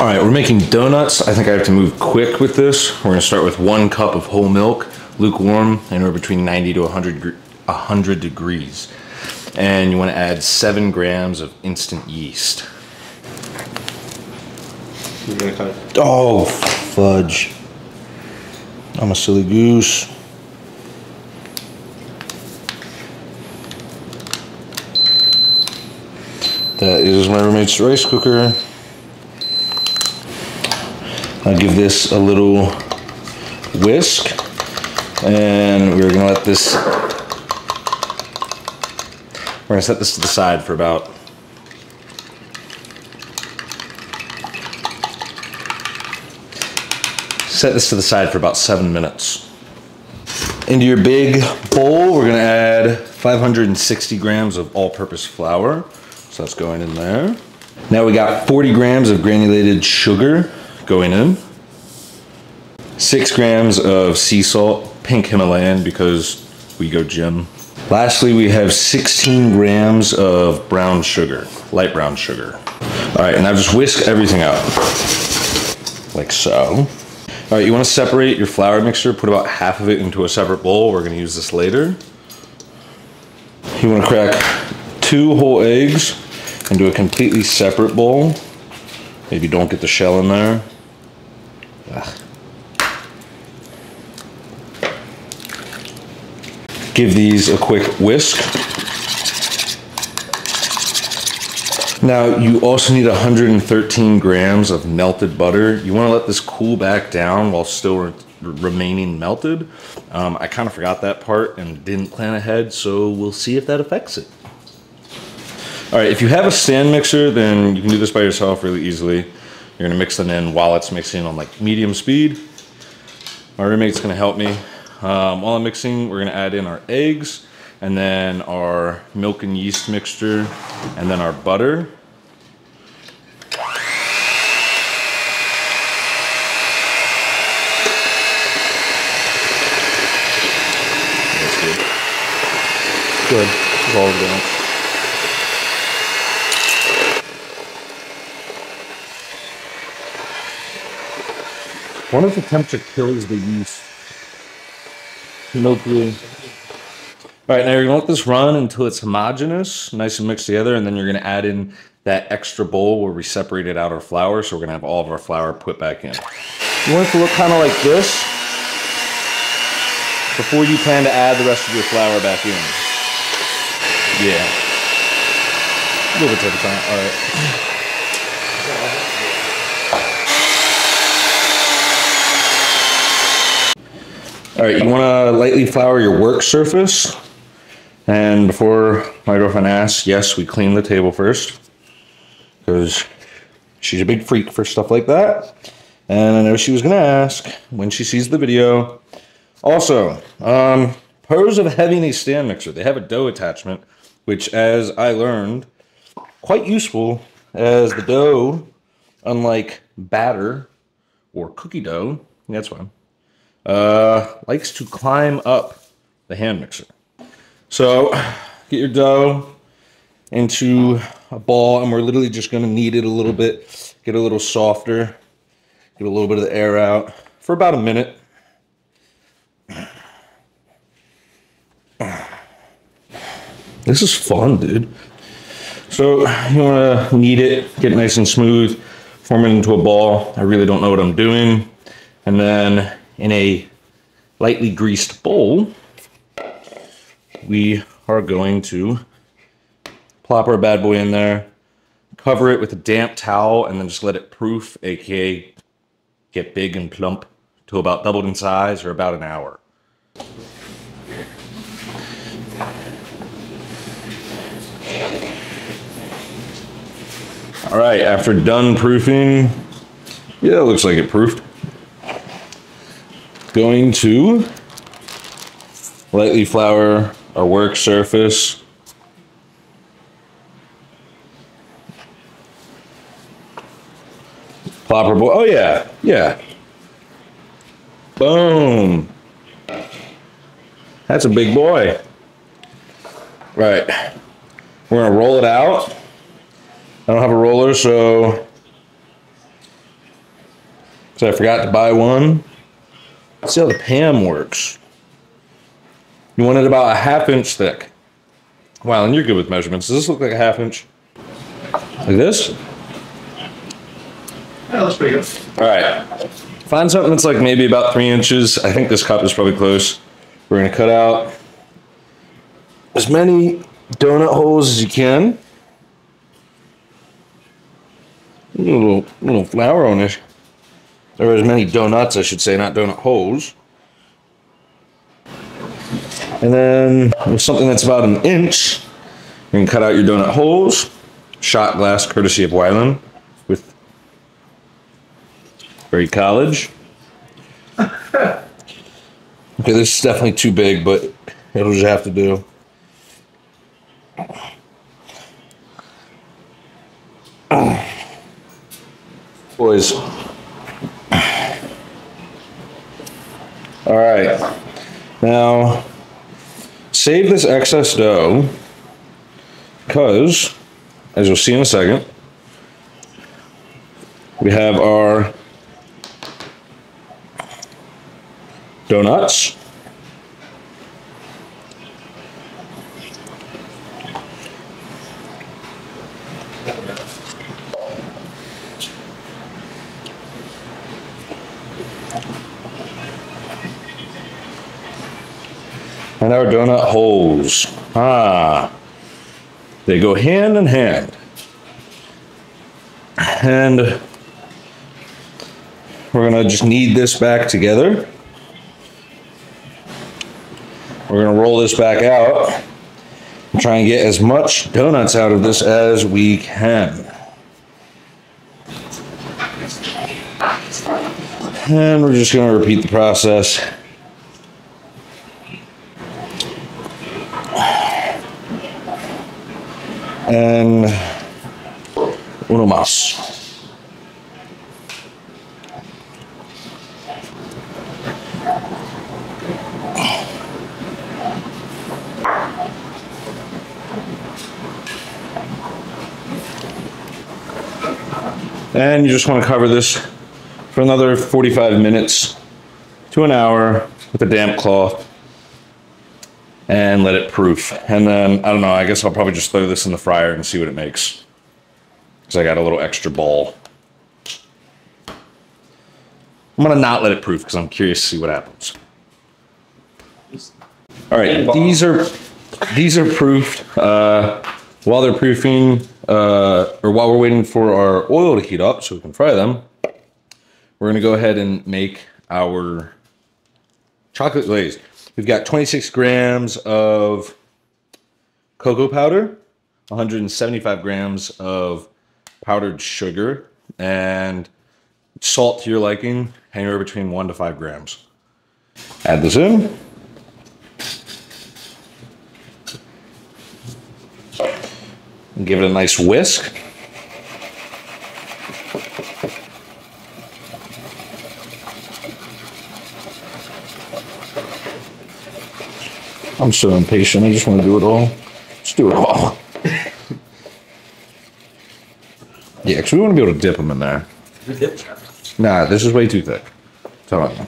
All right, we're making donuts. I think I have to move quick with this. We're gonna start with 1 cup of whole milk, lukewarm, anywhere between 90 to 100 degrees. And you wanna add 7 grams of instant yeast. You're gonna cut it. Oh, fudge. I'm a silly goose. That is my roommate's rice cooker. I'll give this a little whisk, and we're gonna let this, we're gonna set this to the side for about about 7 minutes. Into your big bowl, we're gonna add 560 grams of all-purpose flour. So that's going in there. Now we got 40 grams of granulated sugar going in. 6 grams of sea salt, pink Himalayan because we go gym. Lastly, we have 16 grams of brown sugar, light brown sugar. All right, and now just whisk everything out, like so. All right, you wanna separate your flour mixture, put about half of it into a separate bowl. We're gonna use this later. You wanna crack 2 whole eggs into a completely separate bowl. Maybe don't get the shell in there. Ugh. Give these a quick whisk. Now you also need 113 grams of melted butter. You want to let this cool back down while still remaining melted. I kind of forgot that part and didn't plan ahead, so we'll see if that affects it. All right, if you have a stand mixer, then you can do this by yourself really easily. You're gonna mix them in while it's mixing on like medium speed. My roommate's gonna help me. While I'm mixing, we're gonna add in our eggs, and then our milk and yeast mixture, and then our butter. That's good. Good, it's all good. What if the temperature kills the yeast? No clue. All right, now you're gonna let this run until it's homogeneous, nice and mixed together, and then you're gonna add in that extra bowl where we separated out our flour, so we're gonna have all of our flour put back in. You want it to look kind of like this before you plan to add the rest of your flour back in. Yeah. A little bit at a time, all right. All right, you wanna lightly flour your work surface. And before my girlfriend asks, yes, we clean the table first, because she's a big freak for stuff like that. And I know she was gonna ask when she sees the video. Also, pros of having a stand mixer. They have a dough attachment, which, as I learned, quite useful, as the dough, unlike batter or cookie dough, that's fine, likes to climb up the hand mixer. So get your dough into a ball, and we're literally just going to knead it a little bit, get a little softer, get a little bit of the air out for about a minute. This is fun, dude. So you want to knead it, get it nice and smooth, form it into a ball. I really don't know what I'm doing. And then in a lightly greased bowl, we are going to plop our bad boy in there, cover it with a damp towel, and then just let it proof, aka get big and plump, to about doubled in size, or about an hour. All right, after done proofing, yeah, it looks like it proofed. Going to lightly flour our work surface. Plop our boy. Oh yeah, yeah. Boom. That's a big boy. Right. We're gonna roll it out. I don't have a roller, so because I forgot to buy one. Let's see how the pan works. You want it about a 1/2 inch thick. Wow, and you're good with measurements. Does this look like a 1/2 inch? Like this? Yeah, that's pretty good. All right. Find something that's like maybe about 3 inches. I think this cup is probably close. We're gonna cut out as many donut holes as you can. A little flour on it. Or as many donuts, I should say, not donut holes. And then with something that's about 1 inch, you can cut out your donut holes. Shot glass, courtesy of Wyland, with Berry College. Okay, this is definitely too big, but it'll just have to do. Boys. All right. Now, save this excess dough because, as you'll see in a second, we have our donuts. And our donut holes. They go hand in hand. And we're gonna just knead this back together. We're gonna roll this back out and try and get as much donuts out of this as we can. And we're just gonna repeat the process. And uno más. And you just want to cover this for another 45 minutes to an hour with a damp cloth and let it proof. And then, I don't know, I guess I'll probably just throw this in the fryer and see what it makes. Because I got a little extra ball. I'm gonna not let it proof because I'm curious to see what happens. All right, these are proofed. While they're proofing, or while we're waiting for our oil to heat up so we can fry them, we're gonna go ahead and make our chocolate glaze. We've got 26 grams of cocoa powder, 175 grams of powdered sugar, and salt to your liking, anywhere between 1 to 5 grams. Add this in. And give it a nice whisk. I'm so impatient, I just want to do it all. Just do it all. Yeah, because we want to be able to dip them in there. Nah, this is way too thick. Tell me.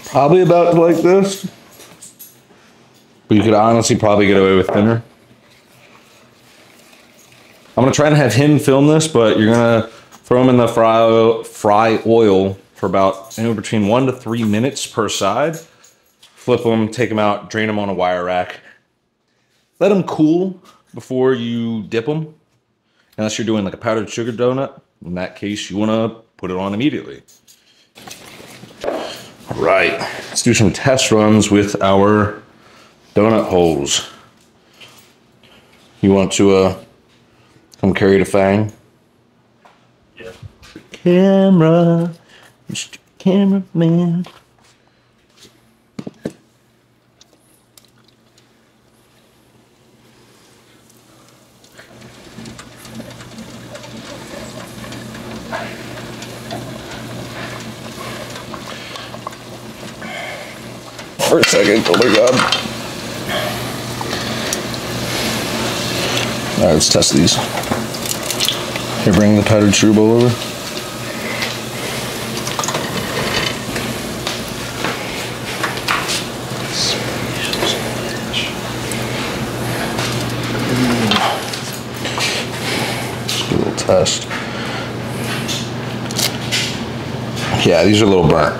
Probably about like this. But you could honestly probably get away with thinner. I'm going to try and have him film this, but you're going to throw them in the fry oil for about anywhere between 1 to 3 minutes per side. Flip them, take them out, drain them on a wire rack. Let them cool before you dip them. Unless you're doing like a powdered sugar donut. In that case, you want to put it on immediately. All right, let's do some test runs with our donut holes. You want to come carry the fang? Yeah. Camera, Mr. Cameraman. For a second, oh my god. All right, let's test these. Here, bring the powdered sugar bowl over. Just do a little test. Yeah, these are a little burnt.